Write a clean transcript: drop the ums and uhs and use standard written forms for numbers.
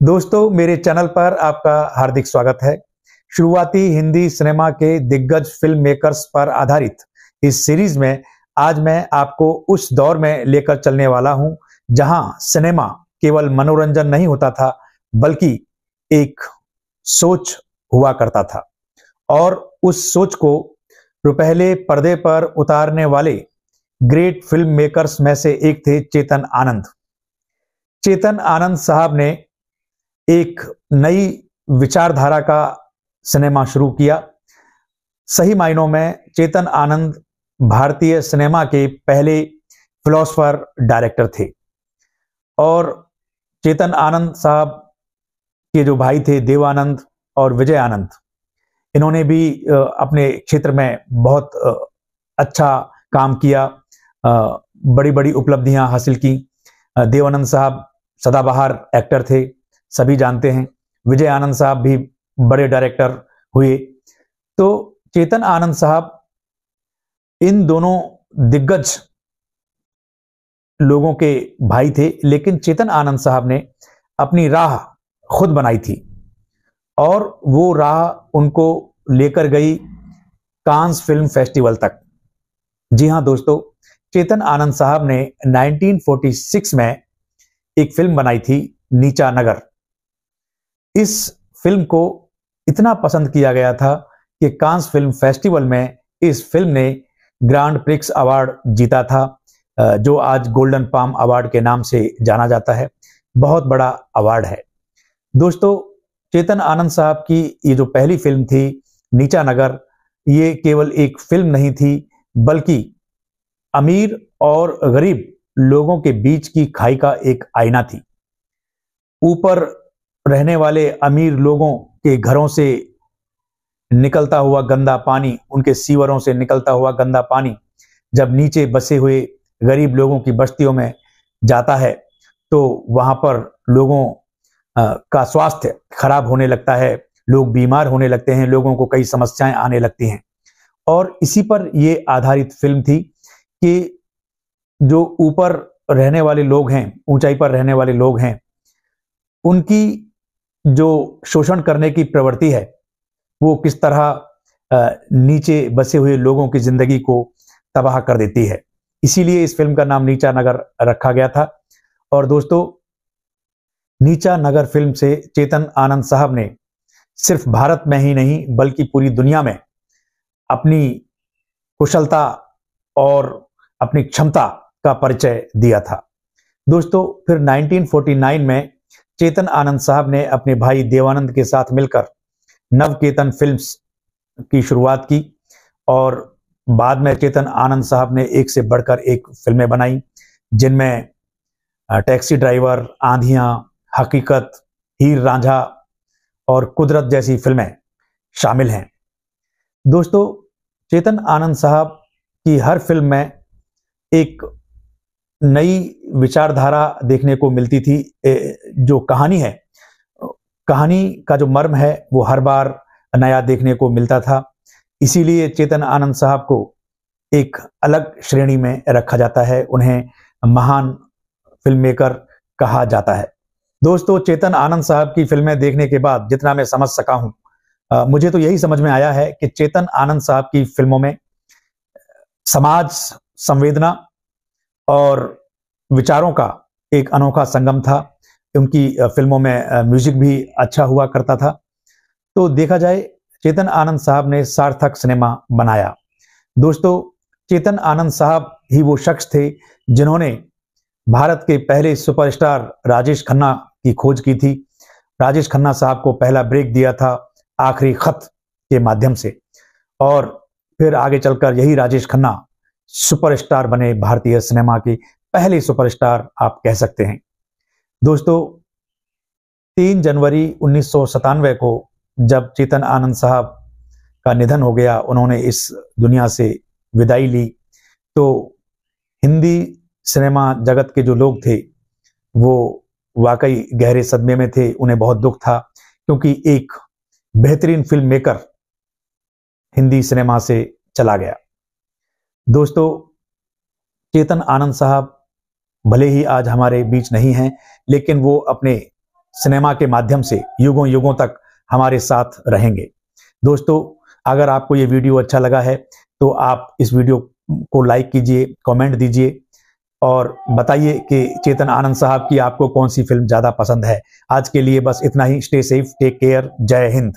दोस्तों, मेरे चैनल पर आपका हार्दिक स्वागत है। शुरुआती हिंदी सिनेमा के दिग्गज फिल्म मेकर्स पर आधारित इस सीरीज में आज मैं आपको उस दौर में लेकर चलने वाला हूं जहां सिनेमा केवल मनोरंजन नहीं होता था, बल्कि एक सोच हुआ करता था। और उस सोच को रुपहले पर्दे पर उतारने वाले ग्रेट फिल्म मेकर्स में से एक थे चेतन आनंद। चेतन आनंद साहब ने एक नई विचारधारा का सिनेमा शुरू किया। सही मायनों में चेतन आनंद भारतीय सिनेमा के पहले फिलोसोफर डायरेक्टर थे। और चेतन आनंद साहब के जो भाई थे देवानंद और विजय आनंद, इन्होंने भी अपने क्षेत्र में बहुत अच्छा काम किया, बड़ी बड़ी उपलब्धियां हासिल की। देवानंद साहब सदाबहार एक्टर थे, सभी जानते हैं। विजय आनंद साहब भी बड़े डायरेक्टर हुए। तो चेतन आनंद साहब इन दोनों दिग्गज लोगों के भाई थे, लेकिन चेतन आनंद साहब ने अपनी राह खुद बनाई थी और वो राह उनको लेकर गई कांस फिल्म फेस्टिवल तक। जी हां दोस्तों, चेतन आनंद साहब ने 1946 में एक फिल्म बनाई थी, नीचा नगर। इस फिल्म को इतना पसंद किया गया था कि कांस फिल्म फेस्टिवल में इस फिल्म ने ग्रांड प्रिक्स अवार्ड जीता था, जो आज गोल्डन पाम अवार्ड के नाम से जाना जाता है। बहुत बड़ा अवार्ड है। दोस्तों, चेतन आनंद साहब की ये जो पहली फिल्म थी नीचा नगर, ये केवल एक फिल्म नहीं थी, बल्कि अमीर और गरीब लोगों के बीच की खाई का एक आईना थी। ऊपर रहने वाले अमीर लोगों के घरों से निकलता हुआ गंदा पानी, उनके सीवरों से निकलता हुआ गंदा पानी जब नीचे बसे हुए गरीब लोगों की बस्तियों में जाता है, तो वहां पर लोगों का स्वास्थ्य खराब होने लगता है, लोग बीमार होने लगते हैं, लोगों को कई समस्याएं आने लगती हैं। और इसी पर यह आधारित फिल्म थी कि जो ऊपर रहने वाले लोग हैं, ऊंचाई पर रहने वाले लोग हैं, उनकी जो शोषण करने की प्रवृत्ति है, वो किस तरह नीचे बसे हुए लोगों की जिंदगी को तबाह कर देती है। इसीलिए इस फिल्म का नाम नीचा नगर रखा गया था। और दोस्तों, नीचा नगर फिल्म से चेतन आनंद साहब ने सिर्फ भारत में ही नहीं, बल्कि पूरी दुनिया में अपनी कुशलता और अपनी क्षमता का परिचय दिया था। दोस्तों, फिर 1949 में चेतन आनंद साहब ने अपने भाई देवानंद के साथ मिलकर नवकेतन फिल्म्स की शुरुआत की। और बाद में चेतन आनंद साहब ने एक से बढ़कर एक फिल्में बनाई, जिनमें टैक्सी ड्राइवर, आंधियां, हकीकत, हीर रांझा और कुदरत जैसी फिल्में शामिल हैं। दोस्तों, चेतन आनंद साहब की हर फिल्म में एक नई विचारधारा देखने को मिलती थी। जो कहानी है, कहानी का जो मर्म है, वो हर बार नया देखने को मिलता था। इसीलिए चेतन आनंद साहब को एक अलग श्रेणी में रखा जाता है, उन्हें महान फिल्म मेकर कहा जाता है। दोस्तों, चेतन आनंद साहब की फिल्में देखने के बाद जितना मैं समझ सका हूं, मुझे तो यही समझ में आया है कि चेतन आनंद साहब की फिल्मों में समाज संवेदना और विचारों का एक अनोखा संगम था। उनकी फिल्मों में म्यूजिक भी अच्छा हुआ करता था। तो देखा जाए, चेतन आनंद साहब ने सार्थक सिनेमा बनाया। दोस्तों, चेतन आनंद साहब ही वो शख्स थे जिन्होंने भारत के पहले सुपरस्टार राजेश खन्ना की खोज की थी। राजेश खन्ना साहब को पहला ब्रेक दिया था आखिरी खत के माध्यम से, और फिर आगे चलकर यही राजेश खन्ना सुपरस्टार बने, भारतीय सिनेमा के पहले सुपरस्टार आप कह सकते हैं। दोस्तों, 3 जनवरी 1997 को जब चेतन आनंद साहब का निधन हो गया, उन्होंने इस दुनिया से विदाई ली, तो हिंदी सिनेमा जगत के जो लोग थे वो वाकई गहरे सदमे में थे। उन्हें बहुत दुख था, क्योंकि एक बेहतरीन फिल्म मेकर हिंदी सिनेमा से चला गया। दोस्तों, चेतन आनंद साहब भले ही आज हमारे बीच नहीं हैं, लेकिन वो अपने सिनेमा के माध्यम से युगों युगों तक हमारे साथ रहेंगे। दोस्तों, अगर आपको ये वीडियो अच्छा लगा है तो आप इस वीडियो को लाइक कीजिए, कमेंट दीजिए और बताइए कि चेतन आनंद साहब की आपको कौन सी फिल्म ज़्यादा पसंद है। आज के लिए बस इतना ही। स्टे सेफ, टेक केयर, जय हिंद।